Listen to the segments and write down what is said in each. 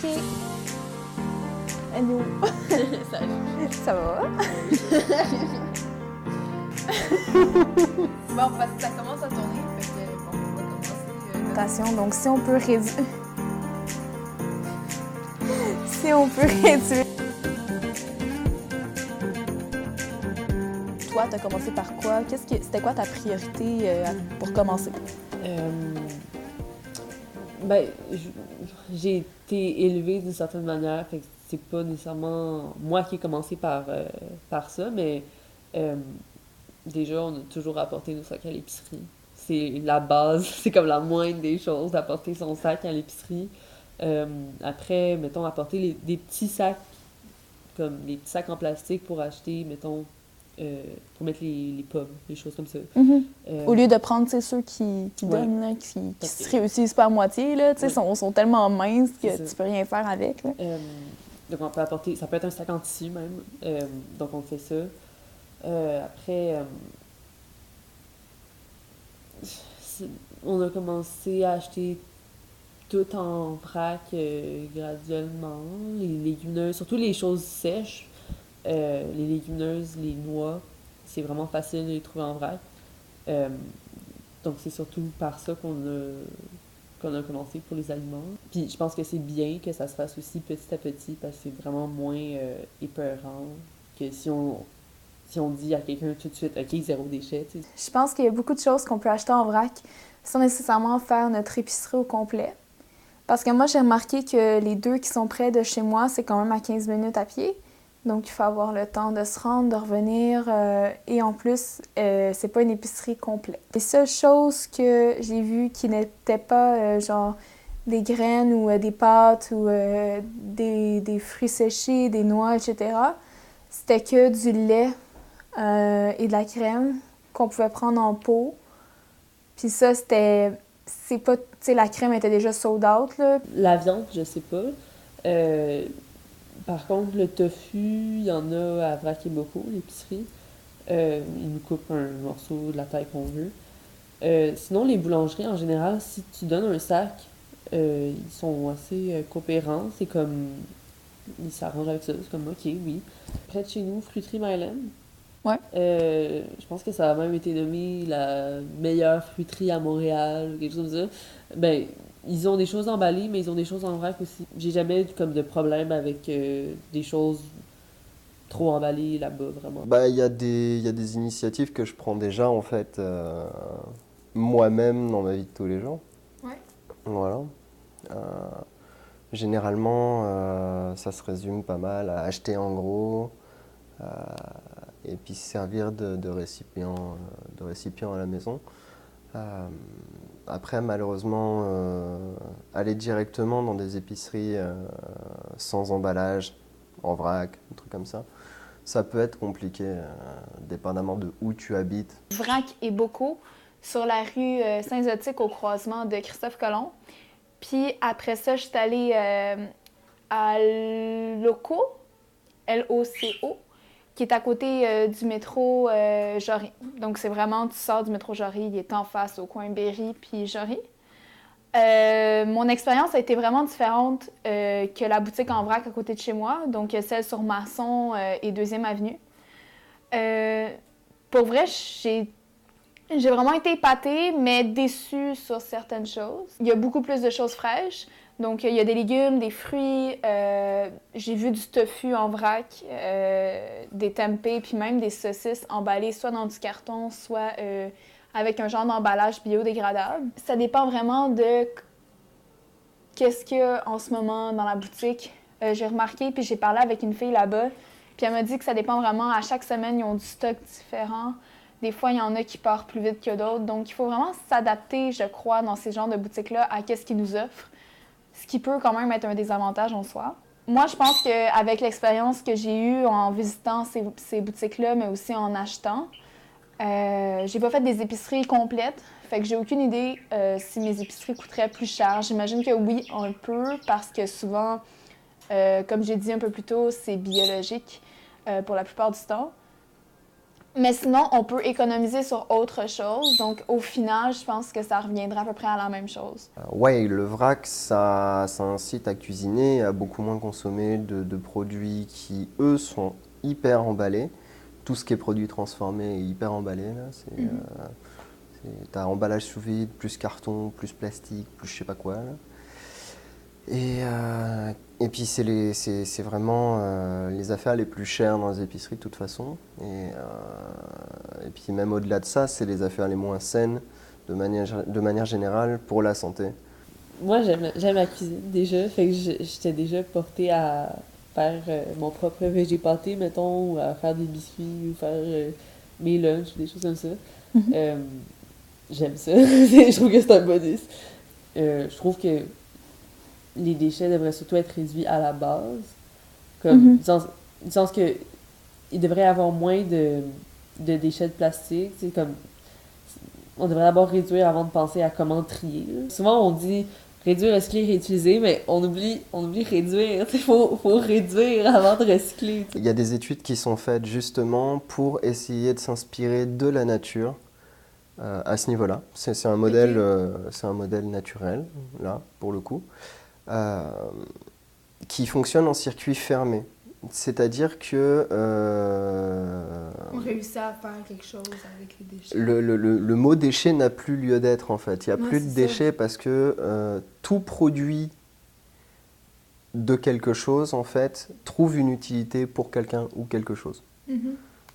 OK. Allô? Salut. Ça va? Bon, parce que ça commence à tourner, fait que bon, on va commencer. Attention, donc si on peut réduire... si on peut réduire... Toi, t'as commencé par quoi? C'était quoi ta priorité pour commencer? Ben, j'ai été élevée d'une certaine manière, fait que c'est pas nécessairement moi qui ai commencé par ça, mais euh, déjà, on a toujours apporté nos sacs à l'épicerie. C'est la base, c'est comme la moindre des choses d'apporter son sac à l'épicerie. Après, mettons, apporter des petits sacs, comme des petits sacs en plastique pour acheter, mettons, pour mettre les pommes, des choses comme ça. Au lieu de prendre ceux qui Ouais. donnent, là, qui Parce se que- réussissent pas à moitié, là, Ouais. sont tellement minces que C'est ça. tu peux rien faire avec. Là. Donc on peut apporter, ça peut être un sac en tissu même. Donc on fait ça. Après, on a commencé à acheter tout en vrac graduellement. Les légumineuses, surtout les choses sèches. Les légumineuses, les noix, c'est vraiment facile de les trouver en vrac. Euh, donc c'est surtout par ça qu'on a commencé pour les aliments. Puis je pense que c'est bien que ça se fasse aussi petit à petit parce que c'est vraiment moins épeurant que si on dit à quelqu'un tout de suite, OK, zéro déchet, tu sais. Je pense qu'il y a beaucoup de choses qu'on peut acheter en vrac sans nécessairement faire notre épicerie au complet. Parce que moi, j'ai remarqué que les 2 qui sont près de chez moi, c'est quand même à 15 minutes à pied. Donc, il faut avoir le temps de se rendre, de revenir. Et en plus, c'est pas une épicerie complète. Les seules choses que j'ai vues qui n'étaient pas genre des graines ou des pâtes ou des fruits séchés, des noix, etc., c'était que du lait et de la crème qu'on pouvait prendre en pot. Puis ça, c'est pas... Tu sais, la crème était déjà sold out, là. La viande, je sais pas. Euh, Par contre, le tofu, il y en a à Vrac et Bocaux, l'épicerie. Ils nous coupent un morceau de la taille qu'on veut. Sinon, les boulangeries, en général, si tu donnes un sac, ils sont assez coopérants. C'est comme... Ils s'arrangent avec ça. C'est comme, OK, oui. Près de chez nous, Fruiterie Myland. Ouais. Je pense que ça a même été nommé la meilleure fruiterie à Montréal, ou quelque chose comme ça. Ben, ils ont des choses emballées, mais ils ont des choses en vrac aussi. J'ai jamais eu comme de problème avec des choses trop emballées là-bas, vraiment. Bah, il y a des initiatives que je prends déjà, en fait, moi-même dans ma vie de tous les jours. Ouais. Voilà. Euh, Généralement, ça se résume pas mal à acheter en gros euh, et puis se servir de récipients à la maison. Après, malheureusement, aller directement dans des épiceries sans emballage, en vrac, un truc comme ça peut être compliqué, dépendamment de où tu habites. Vrac et Bocaux, sur la rue Saint-Zotique, au croisement de Christophe Colomb. Puis après ça, je suis allée à Loco, L-O-C-O, qui est à côté du métro Jory. Donc c'est vraiment, tu sors du métro Jory, il est en face au coin Berry puis Jory. Mon expérience a été vraiment différente que la boutique en vrac à côté de chez moi, donc celle sur Masson et 2e Avenue. Pour vrai, j'ai vraiment été épatée, mais déçue sur certaines choses. Il y a beaucoup plus de choses fraîches. Donc, il y a des légumes, des fruits. J'ai vu du tofu en vrac, des tempeh, puis même des saucisses emballées soit dans du carton, soit avec un genre d'emballage biodégradable. Ça dépend vraiment de qu'est-ce qu'il y a en ce moment dans la boutique. J'ai remarqué, puis j'ai parlé avec une fille là-bas, puis elle m'a dit que ça dépend vraiment. À chaque semaine, ils ont du stock différent. Des fois, il y en a qui partent plus vite que d'autres. Donc, il faut vraiment s'adapter, je crois, dans ces genres de boutiques-là, à ce qu'ils nous offrent. Ce qui peut quand même être un désavantage en soi. Moi, je pense qu'avec l'expérience que j'ai eue en visitant ces boutiques-là, mais aussi en achetant, j'ai pas fait des épiceries complètes. Fait que j'ai aucune idée si mes épiceries coûteraient plus cher. J'imagine que oui, un peu, parce que souvent, comme j'ai dit un peu plus tôt, c'est biologique pour la plupart du temps. Mais sinon, on peut économiser sur autre chose. Donc, au final, je pense que ça reviendra à peu près à la même chose. Ouais, le vrac, ça incite à cuisiner, à beaucoup moins consommer de produits qui, eux, sont hyper emballés. Tout ce qui est produit transformé est hyper emballé, là. T'as emballage sous vide, plus carton, plus plastique, plus je sais pas quoi, là. Et puis c'est vraiment les affaires les plus chères dans les épiceries de toute façon. Et puis même au-delà de ça, c'est les affaires les moins saines de manière générale pour la santé. Moi, j'aime la cuisine déjà, fait que j'étais déjà portée à faire mon propre végé pâté, mettons, ou à faire des biscuits, ou faire mes lunchs, des choses comme ça. Euh, J'aime ça. Je trouve que c'est un bonus. Je trouve que les déchets devraient surtout être réduits à la base. Comme, du sens que il devrait y avoir moins de déchets de plastique. C'est comme, on devrait d'abord réduire avant de penser à comment trier. Là. Souvent, on dit réduire, recycler, réutiliser, mais on oublie réduire. Il faut réduire avant de recycler. Il y a des études qui sont faites justement pour essayer de s'inspirer de la nature à ce niveau-là. C'est un modèle, c'est un modèle naturel, là, pour le coup, qui fonctionne en circuit fermé. C'est-à-dire que On réussit à faire quelque chose avec les déchets. le mot déchet n'a plus lieu d'être en fait. Il n'y a plus de déchets parce que tout produit de quelque chose en fait trouve une utilité pour quelqu'un ou quelque chose.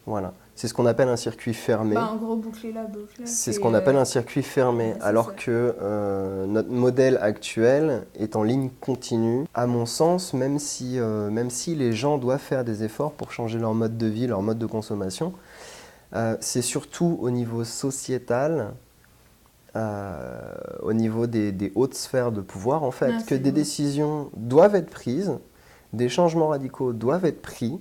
Voilà. C'est ce qu'on appelle un circuit fermé. En gros, boucler la boucle. C'est ce qu'on appelle un circuit fermé, ouais, alors ça. que notre modèle actuel est en ligne continue. À mon sens, même si les gens doivent faire des efforts pour changer leur mode de vie, leur mode de consommation, c'est surtout au niveau sociétal, au niveau des hautes sphères de pouvoir, en fait, que des décisions doivent être prises, des changements radicaux doivent être pris.